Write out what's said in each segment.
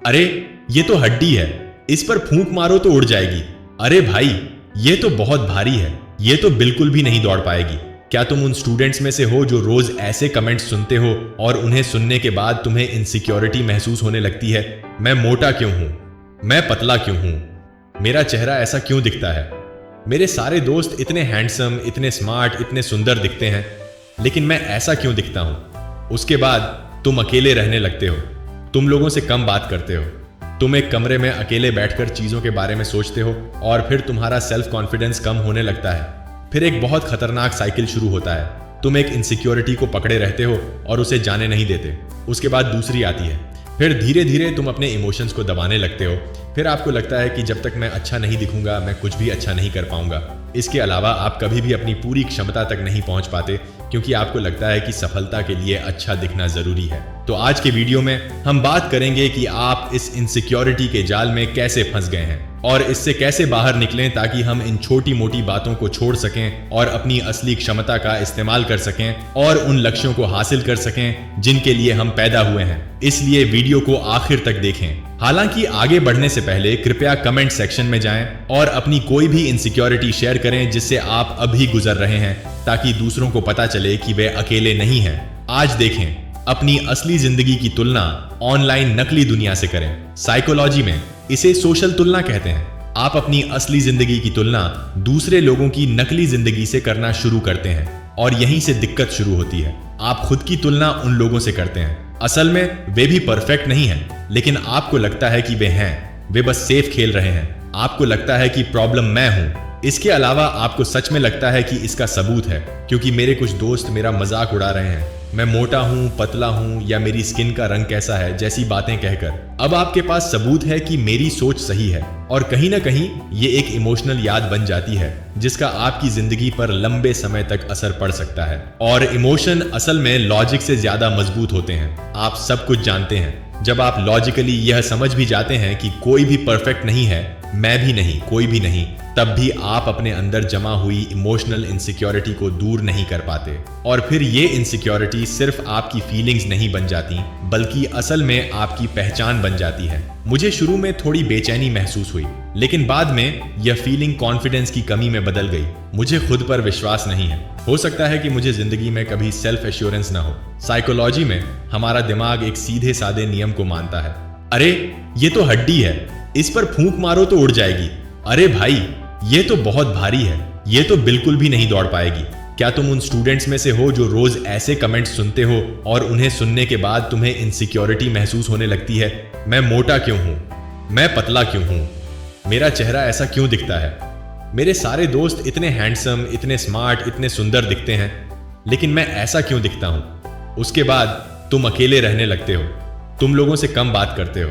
अरे ये तो हड्डी है, इस पर फूंक मारो तो उड़ जाएगी। अरे भाई ये तो बहुत भारी है, ये तो बिल्कुल भी नहीं दौड़ पाएगी। क्या तुम उन स्टूडेंट्स में से हो जो रोज ऐसे कमेंट्स सुनते हो और उन्हें सुनने के बाद तुम्हें इनसिक्योरिटी महसूस होने लगती है? मैं मोटा क्यों हूं, मैं पतला क्यों हूं, मेरा चेहरा ऐसा क्यों दिखता है, मेरे सारे दोस्त इतने हैंडसम, इतने स्मार्ट, इतने सुंदर दिखते हैं, लेकिन मैं ऐसा क्यों दिखता हूं? उसके बाद तुम अकेले रहने लगते हो, तुम लोगों से कम बात करते हो, तुम एक कमरे में अकेले बैठकर चीजों के बारे में सोचते हो और फिर तुम्हारा सेल्फ कॉन्फिडेंस कम होने लगता है। फिर एक बहुत खतरनाक साइकिल शुरू होता है। तुम एक इनसिक्योरिटी को पकड़े रहते हो और उसे जाने नहीं देते। उसके बाद दूसरी आती है। फिर धीरे धीरे तुम अपने इमोशंस को दबाने लगते हो। फिर आपको लगता है कि जब तक मैं अच्छा नहीं दिखूंगा मैं कुछ भी अच्छा नहीं कर पाऊंगा। इसके अलावा आप कभी भी अपनी पूरी क्षमता तक नहीं पहुंच पाते क्योंकि आपको लगता है कि सफलता के लिए अच्छा दिखना जरूरी है। तो आज के वीडियो में हम बात करेंगे कि आप इस इनसिक्योरिटी के जाल में कैसे फंस गए हैं और इससे कैसे बाहर निकलें ताकि हम इन छोटी मोटी बातों को छोड़ सकें और अपनी असली क्षमता का इस्तेमाल कर सकें और उन लक्ष्यों को हासिल कर सकें जिनके लिए हम पैदा हुए हैं। इसलिए वीडियो को आखिर तक देखें। हालांकि आगे बढ़ने से पहले कृपया कमेंट सेक्शन में जाएं और अपनी कोई भी इनसिक्योरिटी शेयर करें जिससे आप अभी गुजर रहे हैं, ताकि दूसरों को पता चले कि वे अकेले नहीं हैं। आज देखें, अपनी असली जिंदगी की तुलना ऑनलाइन नकली दुनिया से करें। साइकोलॉजी में इसे सोशल तुलना कहते हैं। आप अपनी असली जिंदगी की तुलना दूसरे लोगों की नकली जिंदगी से करना शुरू करते हैं और यहीं से दिक्कत शुरू होती है। आप खुद की तुलना उन लोगों से करते हैं। असल में वे भी परफेक्ट नहीं हैं, लेकिन आपको लगता है कि वे हैं। वे बस सेफ खेल रहे हैं। आपको लगता है कि प्रॉब्लम मैं हूं। इसके अलावा आपको सच में लगता है कि इसका सबूत है, क्योंकि मेरे कुछ दोस्त मेरा मजाक उड़ा रहे हैं। मैं मोटा हूं, पतला हूं या मेरी स्किन का रंग कैसा है जैसी बातें कहकर। अब आपके पास सबूत है कि मेरी सोच सही है और कहीं ना कहीं ये एक इमोशनल याद बन जाती है जिसका आपकी जिंदगी पर लंबे समय तक असर पड़ सकता है। और इमोशन असल में लॉजिक से ज्यादा मजबूत होते हैं। आप सब कुछ जानते हैं। जब आप लॉजिकली यह समझ भी जाते हैं कि कोई भी परफेक्ट नहीं है, मैं भी नहीं, कोई भी नहीं, तब भी आप अपने अंदर जमा हुई इमोशनल इनसिक्योरिटी को दूर नहीं कर पाते। और फिर ये इनसिक्योरिटी सिर्फ आपकी फीलिंग्स नहीं बन जाती, बल्कि असल में आपकी पहचान बन जाती है। मुझे शुरू में थोड़ी बेचैनी महसूस हुई, लेकिन बाद में यह फीलिंग कॉन्फिडेंस की कमी में बदल गई। मुझे खुद पर विश्वास नहीं है। हो सकता है कि मुझे जिंदगी में कभी सेल्फ एश्योरेंस ना हो। साइकोलॉजी में हमारा दिमाग एक सीधे साधे नियम को मानता है। अरे ये तो हड्डी है, इस पर फूंक मारो तो उड़ जाएगी। अरे भाई ये तो बहुत भारी है, ये तो बिल्कुल भी नहीं दौड़ पाएगी। क्या तुम उन स्टूडेंट्स में से हो जो रोज ऐसे कमेंट्स सुनते हो और उन्हें सुनने के बाद तुम्हें इनसिक्योरिटी महसूस होने लगती है? मैं मोटा क्यों हूं, मैं पतला क्यों हूं, मेरा चेहरा ऐसा क्यों दिखता है, मेरे सारे दोस्त इतने हैंडसम, इतने स्मार्ट, इतने सुंदर दिखते हैं, लेकिन मैं ऐसा क्यों दिखता हूं? उसके बाद तुम अकेले रहने लगते हो, तुम लोगों से कम बात करते हो,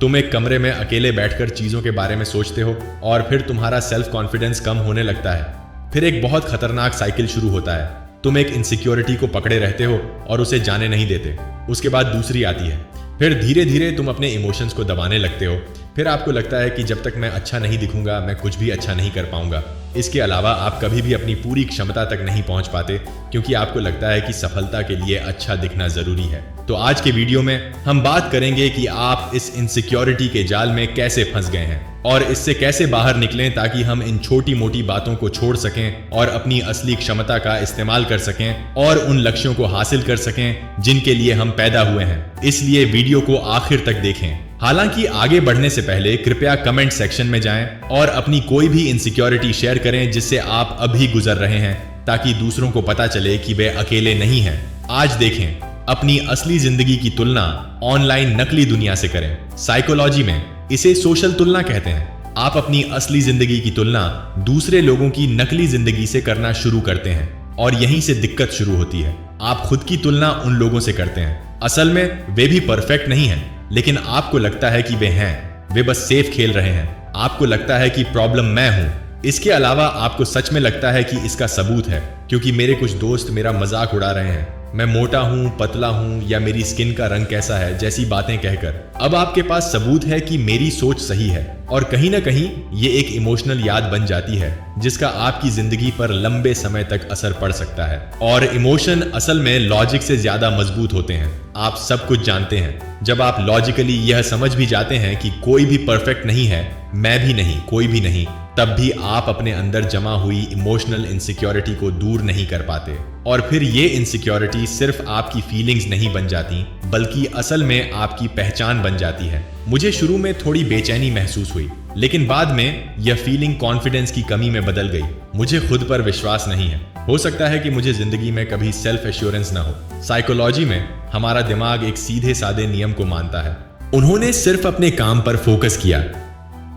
तुम एक कमरे में अकेले बैठकर चीजों के बारे में सोचते हो और फिर तुम्हारा सेल्फ कॉन्फिडेंस कम होने लगता है। फिर एक बहुत खतरनाक साइकिल शुरू होता है। तुम एक इनसिक्योरिटी को पकड़े रहते हो और उसे जाने नहीं देते। उसके बाद दूसरी आती है। फिर धीरे धीरे तुम अपने इमोशंस को दबाने लगते हो। फिर आपको लगता है कि जब तक मैं अच्छा नहीं दिखूंगा मैं कुछ भी अच्छा नहीं कर पाऊंगा। इसके अलावा आप कभी भी अपनी पूरी क्षमता तक नहीं पहुंच पाते क्योंकि आपको लगता है कि सफलता के लिए अच्छा दिखना जरूरी है। तो आज के वीडियो में हम बात करेंगे कि आप इस इनसिक्योरिटी के जाल में कैसे फंस गए हैं और इससे कैसे बाहर निकलें ताकि हम इन छोटी मोटी बातों को छोड़ सकें और अपनी असली क्षमता का इस्तेमाल कर सकें और उन लक्ष्यों को हासिल कर सकें जिनके लिए हम पैदा हुए हैं। इसलिए वीडियो को आखिर तक देखें। हालांकि आगे बढ़ने से पहले कृपया कमेंट सेक्शन में जाएं और अपनी कोई भी इनसिक्योरिटी शेयर करें जिससे आप अभी गुजर रहे हैं, ताकि दूसरों को पता चले कि वे अकेले नहीं हैं। आज देखें, अपनी असली जिंदगी की तुलना ऑनलाइन नकली दुनिया से करें। साइकोलॉजी में इसे सोशल तुलना कहते हैं। आप अपनी असली जिंदगी की तुलना दूसरे लोगों की नकली जिंदगी से करना शुरू करते हैं और यहीं से दिक्कत शुरू होती है। आप खुद की तुलना उन लोगों से करते हैं। असल में वे भी परफेक्ट नहीं हैं, लेकिन आपको लगता है कि वे हैं। वे बस सेफ खेल रहे हैं। आपको लगता है कि प्रॉब्लम मैं हूं। इसके अलावा आपको सच में लगता है कि इसका सबूत है, क्योंकि मेरे कुछ दोस्त मेरा मजाक उड़ा रहे हैं। मैं मोटा हूं, पतला हूं या मेरी स्किन का रंग कैसा है जैसी बातें कहकर। अब आपके पास सबूत है कि मेरी सोच सही है और कहीं ना कहीं ये एक इमोशनल याद बन जाती है जिसका आपकी जिंदगी पर लंबे समय तक असर पड़ सकता है। और इमोशन असल में लॉजिक से ज्यादा मजबूत होते हैं। आप सब कुछ जानते हैं। जब आप लॉजिकली यह समझ भी जाते हैं कि कोई भी परफेक्ट नहीं है, मैं भी नहीं, कोई भी नहीं, तब भी आप अपने अंदर जमा हुई इमोशनल इनसिक्योरिटी को दूर नहीं कर पाते। और फिर ये इनसिक्योरिटी सिर्फ आपकी फीलिंग्स नहीं बन जाती, बल्कि असल में आपकी पहचान बन जाती है। मुझे शुरू में थोड़ी बेचैनी महसूस हुई, लेकिन बाद में यह फीलिंग कॉन्फिडेंस की कमी में बदल गई। मुझे खुद पर विश्वास नहीं है। हो सकता है कि मुझे जिंदगी में कभी सेल्फ एश्योरेंस ना हो। साइकोलॉजी में हमारा दिमाग एक सीधे सादे नियम को मानता है। उन्होंने सिर्फ अपने काम पर फोकस किया,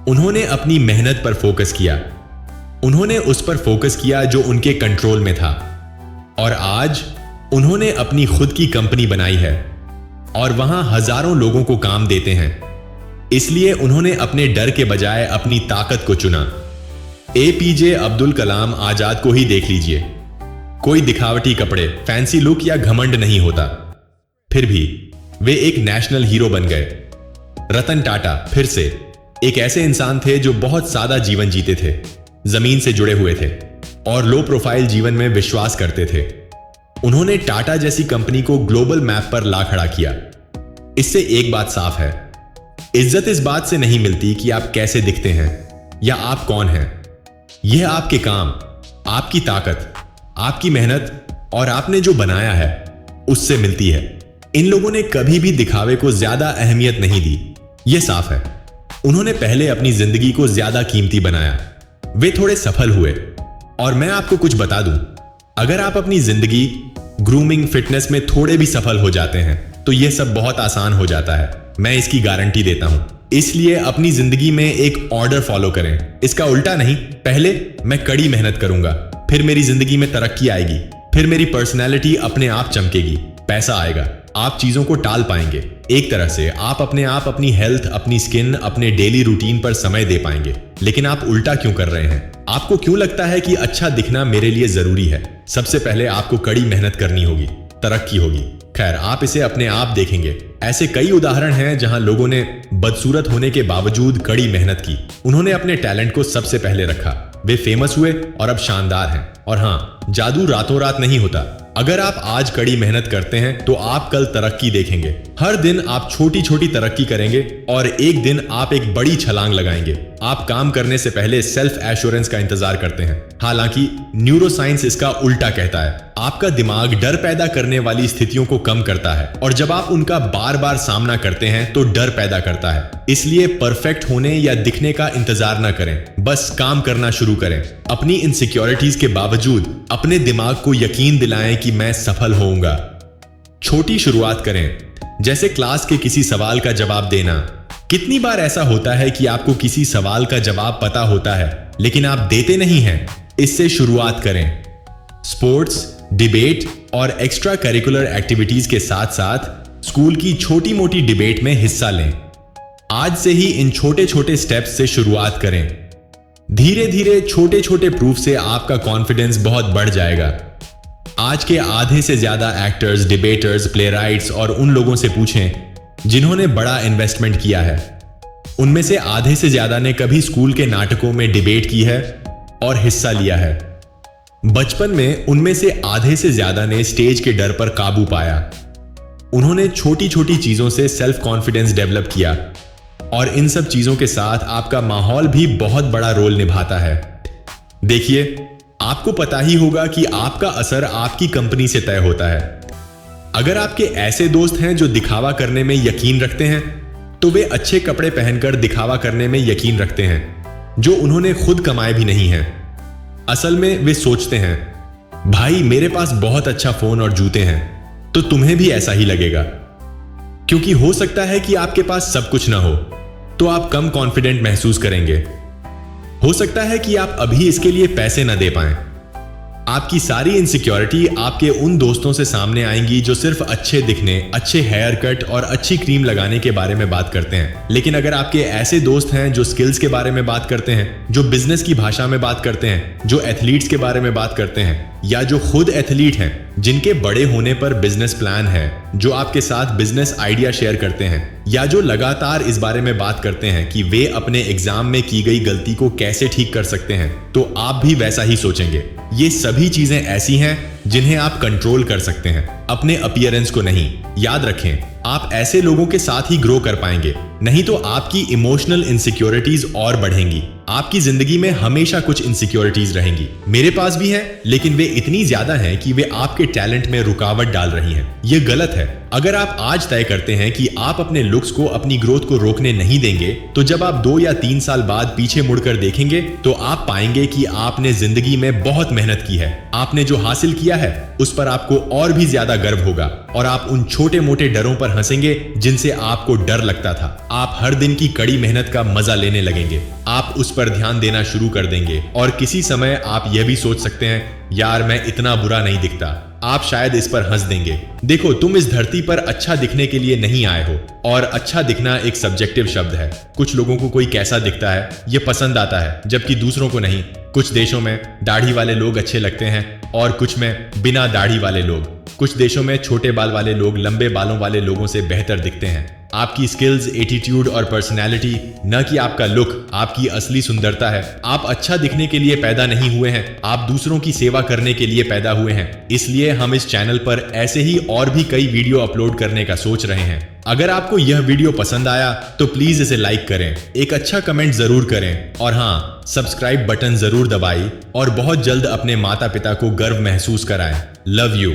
उन्होंने अपनी मेहनत पर फोकस किया, उन्होंने उस पर फोकस किया जो उनके कंट्रोल में था। और आज उन्होंने अपनी खुद की कंपनी बनाई है और वहां हजारों लोगों को काम देते हैं। इसलिए उन्होंने अपने डर के बजाय अपनी ताकत को चुना। एपीजे अब्दुल कलाम आजाद को ही देख लीजिए। कोई दिखावटी कपड़े, फैंसी लुक या घमंड नहीं होता, फिर भी वे एक नेशनल हीरो बन गए। रतन टाटा फिर से एक ऐसे इंसान थे जो बहुत सादा जीवन जीते थे, जमीन से जुड़े हुए थे और लो प्रोफाइल जीवन में विश्वास करते थे। उन्होंने टाटा जैसी कंपनी को ग्लोबल मैप पर ला खड़ा किया। इससे एक बात साफ है, इज्जत इस बात से नहीं मिलती कि आप कैसे दिखते हैं या आप कौन हैं। यह आपके काम, आपकी ताकत, आपकी मेहनत और आपने जो बनाया है उससे मिलती है। इन लोगों ने कभी भी दिखावे को ज्यादा अहमियत नहीं दी। यह साफ है, उन्होंने पहले अपनी जिंदगी को ज्यादा कीमती बनाया। वे थोड़े सफल हुए। और मैं आपको कुछ बता दूं, अगर आप अपनी जिंदगी ग्रूमिंग, फिटनेस में थोड़े भी सफल हो जाते हैं तो यह सब बहुत आसान हो जाता है। मैं इसकी गारंटी देता हूं। इसलिए अपनी जिंदगी में एक ऑर्डर फॉलो करें। इसका उल्टा नहीं, पहले मैं कड़ी मेहनत करूंगा, फिर मेरी जिंदगी में तरक्की आएगी, फिर मेरी पर्सनैलिटी अपने आप चमकेगी, पैसा आएगा, आप चीजों को टाल पाएंगे। एक तरह से आप अपने आप अपनी हेल्थ, अपनी स्किन, अपने डेली रूटीन पर समय दे पाएंगे। लेकिन आप उल्टा क्यों कर रहे हैं? आपको क्यों लगता है कि अच्छा दिखना मेरे लिए जरूरी है? सबसे पहले आपको कड़ी मेहनत करनी होगी, तरक्की होगी। खैर, आप इसे अपने आप देखेंगे। ऐसे कई उदाहरण हैं जहां लोगों ने बदसूरत होने के बावजूद कड़ी मेहनत की। उन्होंने अपने टैलेंट को सबसे पहले रखा, वे फेमस हुए और अब शानदार हैं। और हाँ, जादू रातों रात नहीं होता। अगर आप आज कड़ी मेहनत करते हैं तो आप कल तरक्की देखेंगे। हर दिन आप छोटी छोटी तरक्की करेंगे और एक दिन आप एक बड़ी छलांग लगाएंगे। आप काम करने से पहले सेल्फ एश्योरेंस का इंतजार करते हैं। हालांकि न्यूरोसाइंस इसका उल्टा कहता है। आपका दिमाग डर पैदा करने वाली स्थितियों को कम करता है और जब आप उनका बार बार सामना करते हैं तो डर पैदा करता है। इसलिए परफेक्ट होने या दिखने का इंतजार न करें, बस काम करना शुरू करें। अपनी इनसिक्योरिटीज के बावजूद अपने दिमाग को यकीन दिलाएं कि मैं सफल होऊंगा। छोटी शुरुआत करें, जैसे क्लास के किसी सवाल का जवाब देना। कितनी बार ऐसा होता है कि आपको किसी सवाल का जवाब पता होता है लेकिन आप देते नहीं हैं? इससे शुरुआत करें। स्पोर्ट्स, डिबेट और एक्स्ट्रा करिकुलर एक्टिविटीज के साथ साथ स्कूल की छोटी मोटी डिबेट में हिस्सा लें। आज से ही इन छोटे छोटे स्टेप्स से शुरुआत करें। धीरे धीरे छोटे छोटे प्रूफ से आपका कॉन्फिडेंस बहुत बढ़ जाएगा। आज के आधे से ज्यादा एक्टर्स, डिबेटर्स, प्लेराइट्स और उन लोगों से पूछें जिन्होंने बड़ा इन्वेस्टमेंट किया है। उनमें से आधे से ज्यादा ने कभी स्कूल के नाटकों में डिबेट की है और हिस्सा लिया है। बचपन में उनमें से आधे से ज्यादा ने स्टेज के डर पर काबू पाया। उन्होंने छोटी छोटी चीजों से सेल्फ कॉन्फिडेंस डेवलप किया और इन सब चीजों के साथ आपका माहौल भी बहुत बड़ा रोल निभाता है। देखिए, आपको पता ही होगा कि आपका असर आपकी कंपनी से तय होता है। अगर आपके ऐसे दोस्त हैं जो दिखावा करने में यकीन रखते हैं तो वे अच्छे कपड़े पहनकर दिखावा करने में यकीन रखते हैं जो उन्होंने खुद कमाए भी नहीं हैं। असल में वे सोचते हैं, भाई मेरे पास बहुत अच्छा फोन और जूते हैं तो तुम्हें भी ऐसा ही लगेगा। क्योंकि हो सकता है कि आपके पास सब कुछ ना हो तो आप कम कॉन्फिडेंट महसूस करेंगे। हो सकता है कि आप अभी इसके लिए पैसे ना दे पाएं। आपकी सारी इनसिक्योरिटी आपके उन दोस्तों से सामने आएंगी जो सिर्फ अच्छे दिखने, अच्छे हेयर कट और अच्छी क्रीम लगाने के बारे में बात करते हैं। लेकिन अगर आपके ऐसे दोस्त हैं जो स्किल्स के बारे में बात करते हैं, जो बिजनेस की भाषा में बात करते हैं, जो एथलीट्स के बारे में बात करते हैं, या जो खुद एथलीट हैं, जिनके बड़े होने पर बिजनेस प्लान है, जो आपके साथ बिजनेस आइडिया शेयर करते हैं, या जो लगातार इस बारे में बात करते हैं कि वे अपने एग्जाम में की गई गलती को कैसे ठीक कर सकते हैं, तो आप भी वैसा ही सोचेंगे। ये सभी चीजें ऐसी हैं जिन्हें आप कंट्रोल कर सकते हैं, अपने अपीयरेंस को नहीं। याद रखें, आप ऐसे लोगों के साथ ही ग्रो कर पाएंगे, नहीं तो आपकी इमोशनल इनसिक्योरिटीज और बढ़ेंगी। आपकी जिंदगी में हमेशा कुछ इनसिक्योरिटीज रहेंगी। मेरे पास भी हैं, लेकिन वे इतनी ज्यादा हैं कि वे आपके टैलेंट में रुकावट डाल रही हैं। ये गलत है। अगर आप आज तय करते हैं कि आप अपने लुक्स को, अपनी ग्रोथ को रोकने नहीं देंगे, तो जब आप 2 या 3 साल बाद पीछे मुड़कर देखेंगे तो आप पाएंगे कि आपने जिंदगी में बहुत मेहनत की है। आपने जो हासिल किया है उस पर आपको और भी ज्यादा गर्व होगा और आप उन छोटे मोटे डरों पर हंसेंगे जिनसे आपको डर लगता था। आप हर दिन की कड़ी मेहनत का मजा लेने लगेंगे। आप उस पर ध्यान देना शुरू कर देंगे और किसी समय आप यह भी सोच सकते हैं, यार मैं इतना बुरा नहीं दिखता। आप शायद इस पर हंस देंगे। देखो, तुम इस धरती पर अच्छा दिखने के लिए नहीं आए हो, और अच्छा दिखना एक सब्जेक्टिव शब्द है। कुछ लोगों को कोई कैसा दिखता है ये पसंद आता है, जबकि दूसरों को नहीं। कुछ देशों में दाढ़ी वाले लोग अच्छे लगते हैं और कुछ में बिना दाढ़ी वाले लोग। कुछ देशों में छोटे बाल वाले लोग लंबे बालों वाले लोगों से बेहतर दिखते हैं। आपकी स्किल्स, एटीट्यूड और पर्सनैलिटी, न कि आपका लुक, आपकी असली सुंदरता है। आप अच्छा दिखने के लिए पैदा नहीं हुए हैं, आप दूसरों की सेवा करने के लिए पैदा हुए हैं। इसलिए हम इस चैनल पर ऐसे ही और भी कई वीडियो अपलोड करने का सोच रहे हैं। अगर आपको यह वीडियो पसंद आया तो प्लीज इसे लाइक करें, एक अच्छा कमेंट जरूर करें, और हाँ, सब्सक्राइब बटन जरूर दबाएं और बहुत जल्द अपने माता पिता को गर्व महसूस कराएं। Love you.